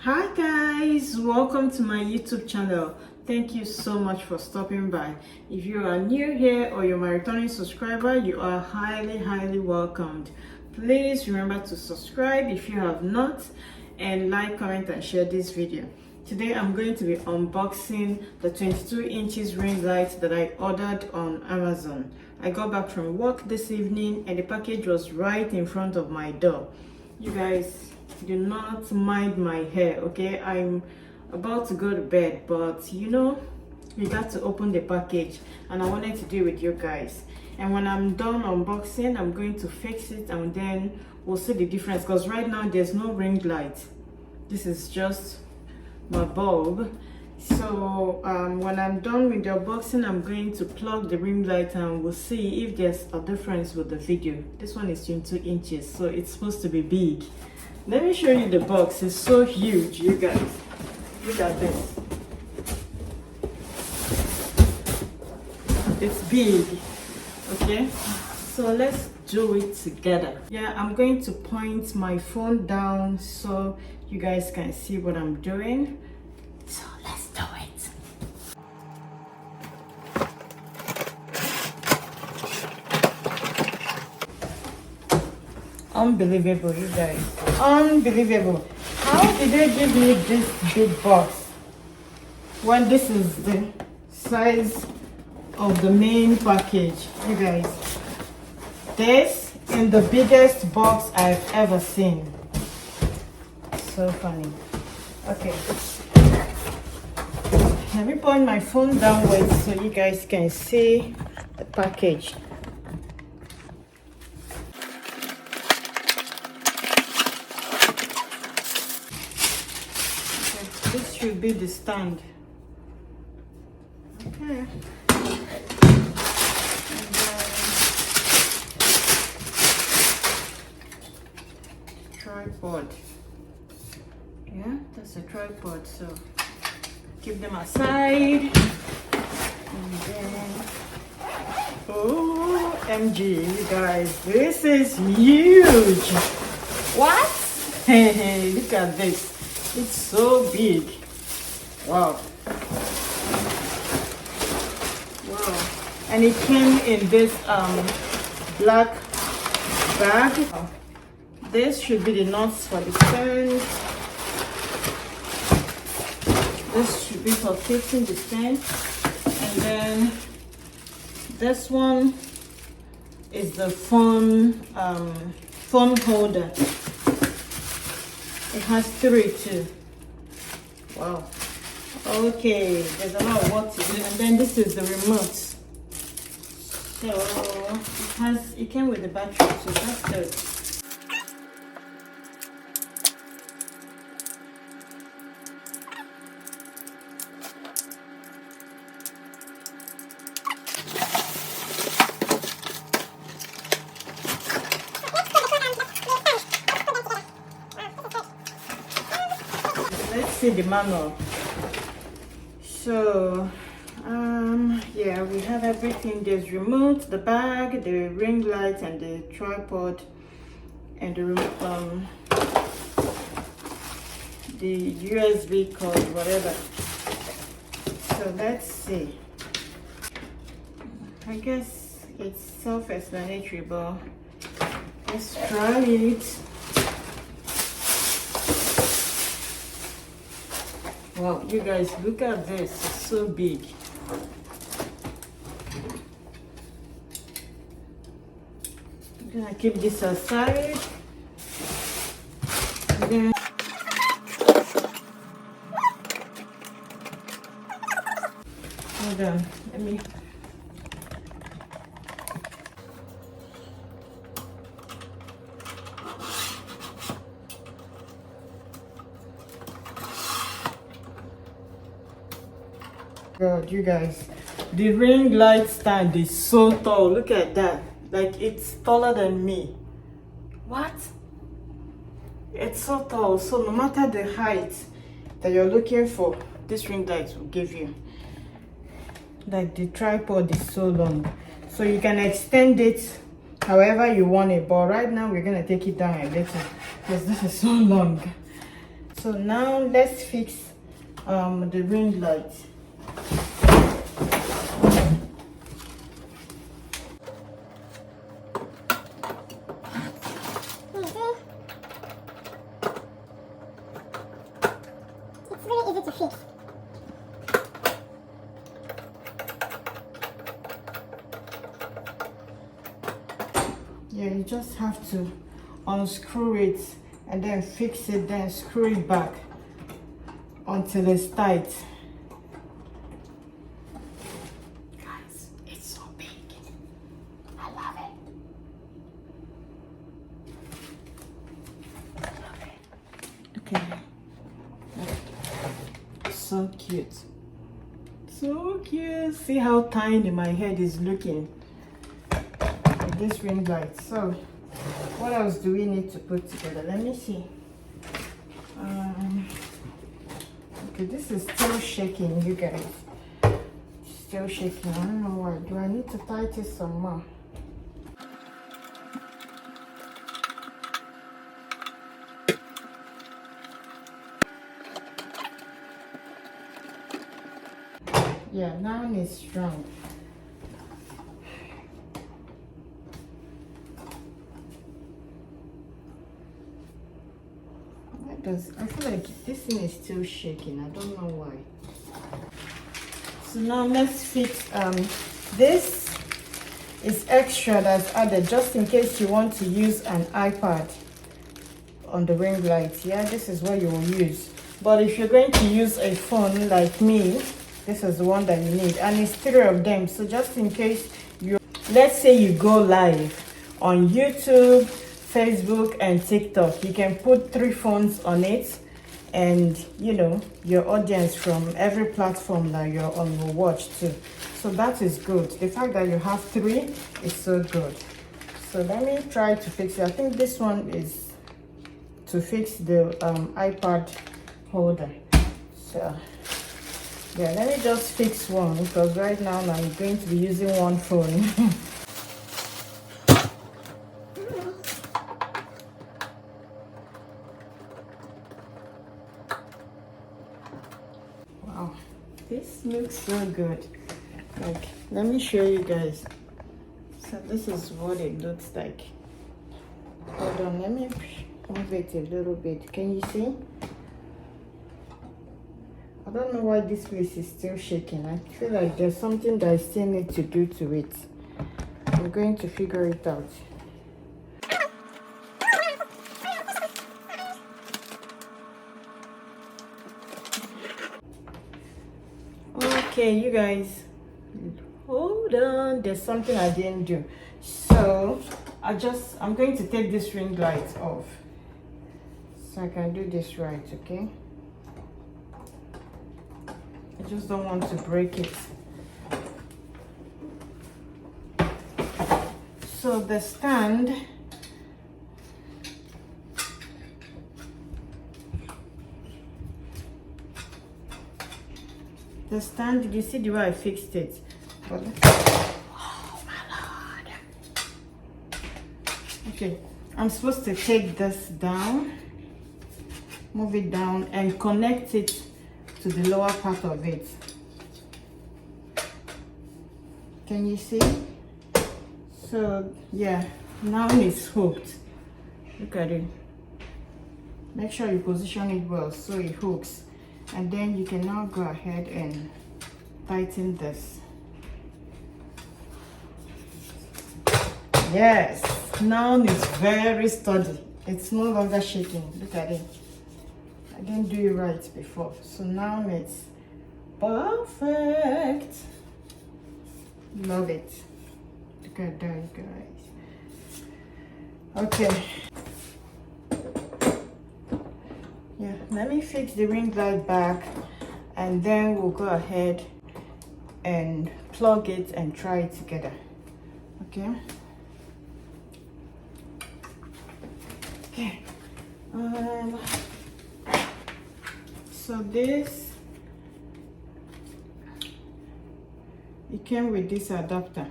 Hi guys, welcome to my YouTube channel. Thank you so much for stopping by. If you are new here or you're my returning subscriber, you are highly welcomed. Please remember to subscribe if you have not, and like, comment and share this video. Today I'm going to be unboxing the 22 inches ring light that I ordered on Amazon. I got back from work this evening and the package was right in front of my door. You guys, do not mind my hair, okay? I'm about to go to bed, but you know, we got to open the package and I wanted to do it with you guys. And when I'm done unboxing, I'm going to fix it and then we'll see the difference, because right now there's no ring light. This is just my bulb. So when I'm done with the unboxing, I'm going to plug the ring light and we'll see if there's a difference with the video. This one is 22 inches, so it's supposed to be big. Let me show you the box. It's so huge, you guys. Look at this. It's big, okay? So let's do it together. Yeah, I'm going to point my phone down so you guys can see what I'm doing. So let's do it. Unbelievable, you guys. Unbelievable. How did they give me this big box when this is the size of the main package? You guys, this is the biggest box I've ever seen. So funny. Okay, let me point my phone downwards so you guys can see the package. Okay, this should be the stand. Okay. And tripod. Yeah, that's a tripod, so keep them aside. And then, oh, MG, you guys, this is huge. What? Hey, look at this. It's so big. Wow. Wow. And it came in this black bag. This should be the nuts for the stand. This should be for fixing the stand. And then this one is the phone holder. It has 3 too. Wow. Okay, there's a lot of work to do. And then this is the remote. So it came with the battery, so that's good. Let's see the manual. So yeah, we have everything. There's remote, the bag, the ring light, and the tripod, and the USB cord, whatever. So let's see. I guess it's self-explanatory, but let's try it. Wow, you guys, look at this. It's so big. I'm gonna keep this aside. And then hold on, let me. God, you guys, the ring light stand is so tall. Look at that. Like, it's taller than me. What? It's so tall. So no matter the height that you're looking for, this ring light will give you. Like, the tripod is so long, so you can extend it however you want it, but right now we're gonna take it down a little because this is so long. So now let's fix the ring light. It's very easy to fix. Yeah, you just have to unscrew it and then fix it, then screw it back until it's tight. Guys, it's so big. I love it. Okay. So cute. So cute. See how tiny my head is looking with this ring light. So what else do we need to put together? Let me see. Okay, this is still shaking, you guys. Still shaking. I don't know why. Do I need to tighten some more? Yeah, now it's strong. I feel like this thing is still shaking. I don't know why. So now let's fix this is extra that's added just in case you want to use an iPad on the ring light. Yeah, this is what you will use. But if you're going to use a phone like me, this is the one that you need, and it's 3 of them. So just in case let's say you go live on YouTube, Facebook and TikTok, you can put 3 phones on it, and you know your audience from every platform that you're on will watch too. So that is good. The fact that you have 3 is so good. So let me try to fix it. I think this one is to fix the iPad holder. So yeah, let me just fix one because right now I'm going to be using one phone. Wow, this looks so good. Like, let me show you guys. So this is what it looks like. Hold on, let me move it a little bit. Can you see? I don't know why this place is still shaking. I feel like there's something that I still need to do to it. I'm going to figure it out. Okay, you guys, hold on. There's something I didn't do. So I'm going to take this ring light off so I can do this right, okay? I just don't want to break it. So the stand, did you see the way I fixed it? Oh my Lord. Okay, I'm supposed to take this down, move it down and connect it to the lower part of it. Can you see? So yeah, now it's hooked. Look at it. Make sure you position it well so it hooks, and then you can now go ahead and tighten this. Yes, now it's very sturdy. It's no longer shaking. Look at it. I didn't do it right before, so now it's perfect. Love it. Look at that, guys. Okay. Yeah, let me fix the ring light back and then we'll go ahead and plug it and try it together. Okay. Okay. So this, it came with this adapter,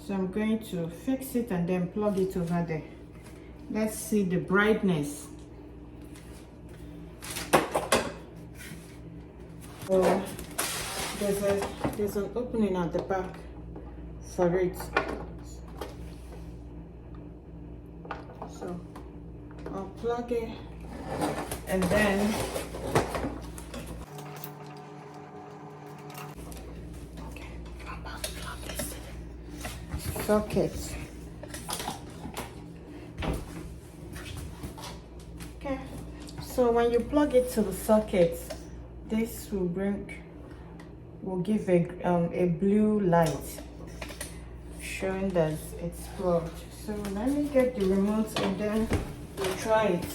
so I'm going to fix it and then plug it over there. Let's see the brightness. So there's an opening at the back for it. So I'll plug it, and then socket. Okay, so when you plug it to the socket, this will give a blue light showing that it's plugged. So let me get the remote and then we'll try it.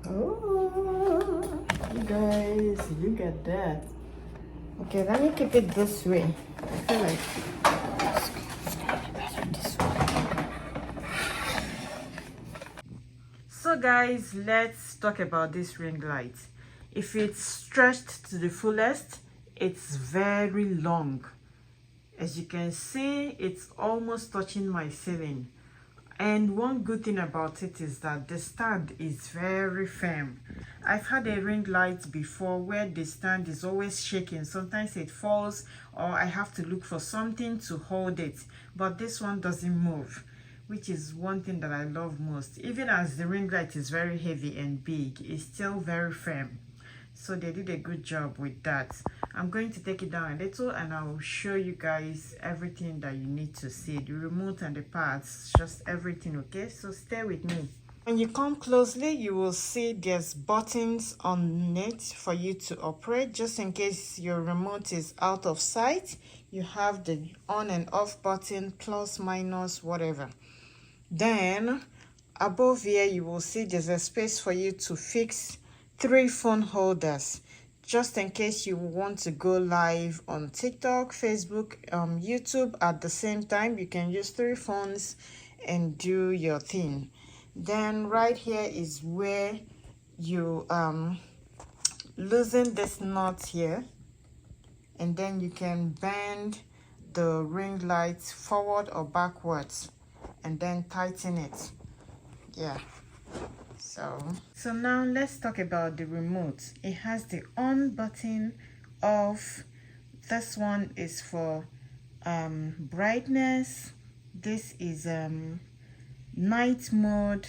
Oh, you guys, look at that. Okay, let me keep it this way. I feel like it's gonna be better this way. So guys, let's talk about this ring light. If it's stretched to the fullest, it's very long. As you can see, it's almost touching my ceiling. And one good thing about it is that the stand is very firm. I've had a ring light before where the stand is always shaking. Sometimes it falls or I have to look for something to hold it. But this one doesn't move, which is one thing that I love most. Even as the ring light is very heavy and big, it's still very firm. So they did a good job with that. I'm going to take it down a little and I'll show you guys everything that you need to see. The remote and the parts, just everything, okay? So stay with me. When you come closely, you will see there's buttons on it for you to operate. Just in case your remote is out of sight, you have the on and off button, plus, minus, whatever. Then above here, you will see there's a space for you to fix 3 phone holders, just in case you want to go live on TikTok, Facebook, YouTube at the same time. You can use 3 phones and do your thing. Then right here is where you loosen this knot here, and then you can bend the ring light forward or backwards and then tighten it. Yeah. So now let's talk about the remote. It has the on button, off. This one is for brightness. This is night mode.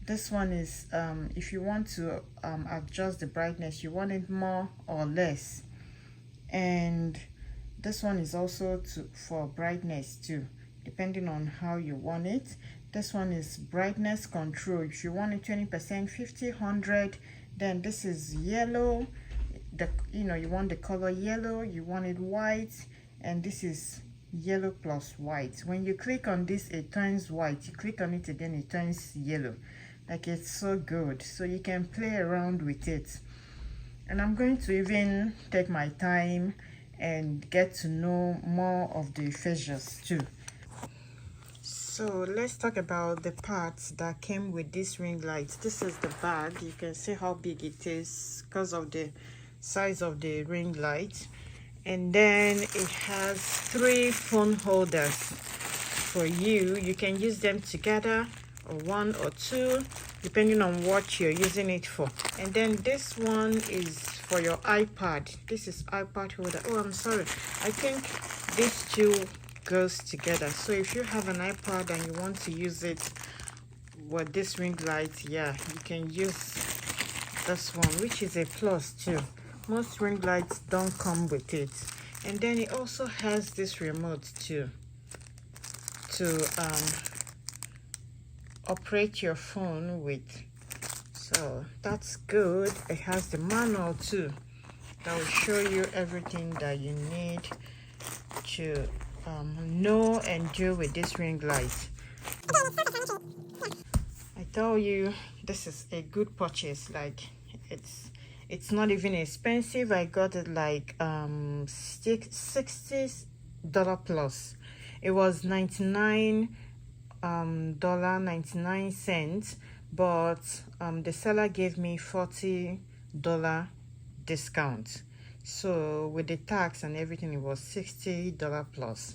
This one is if you want to adjust the brightness, you want it more or less. And this one is also for brightness too, depending on how you want it. This one is brightness control. If you want it 20%, 50, 100, then this is yellow. You want the color yellow, you want it white, and this is yellow plus white. When you click on this, it turns white. You click on it again, it turns yellow. Like, it's so good. So you can play around with it. And I'm going to even take my time and get to know more of the features too. So let's talk about the parts that came with this ring light. This is the bag. You can see how big it is because of the size of the ring light. And then it has 3 phone holders for you. You can use them together, or 1 or 2, depending on what you're using it for. And then this one is for your iPad. This is iPad holder. Oh, I'm sorry. I think these 2 goes together. So if you have an iPad and you want to use it with this ring light, yeah, you can use this one, which is a plus too. Most ring lights don't come with it. And then it also has this remote too to operate your phone with. So that's good. It has the manual too that will show you everything that you need to know and do with this ring light. I tell you, this is a good purchase. Like, it's not even expensive. I got it like $60 plus. It was $99.99, but the seller gave me $40 discount. So with the tax and everything, it was $60 plus.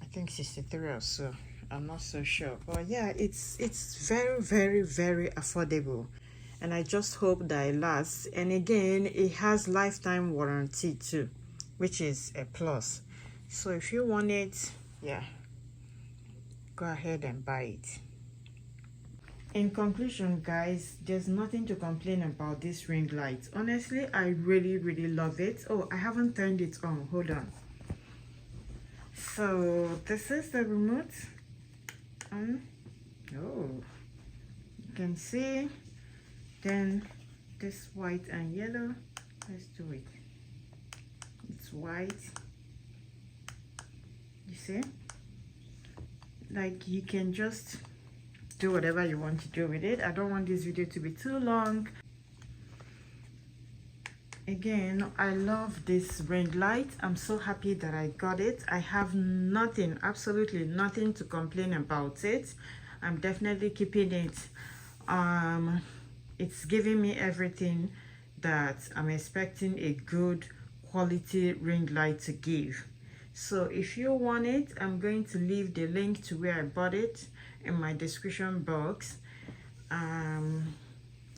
I think 63 or so. I'm not so sure, but yeah, it's very, very, very affordable. and I just hope that it lasts. And again, it has lifetime warranty too, which is a plus. So if you want it, yeah, go ahead and buy it. In conclusion, guys, there's nothing to complain about this ring light. Honestly, I really love it. Oh, I haven't turned it on. Hold on. So this is the remote. Oh, you can see. Then this white and yellow. Let's do it. It's white. You see? Like, you can just do whatever you want to do with it. I don't want this video to be too long. Again, I love this ring light. I'm so happy that I got it. I have nothing, absolutely nothing to complain about it. I'm definitely keeping it. It's giving me everything that I'm expecting a good quality ring light to give. So if you want it, I'm going to leave the link to where I bought it in my description box.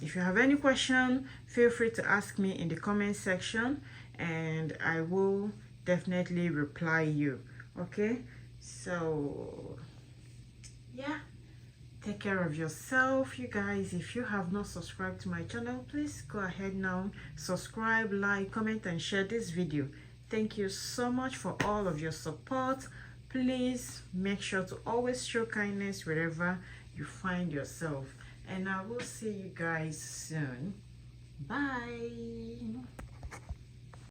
If you have any question, feel free to ask me in the comment section, and I will definitely reply you. Okay, so yeah, take care of yourself, you guys. If you have not subscribed to my channel, please go ahead now, subscribe, like, comment, and share this video. Thank you so much for all of your support. Please make sure to always show kindness wherever you find yourself, and I will see you guys soon. Bye.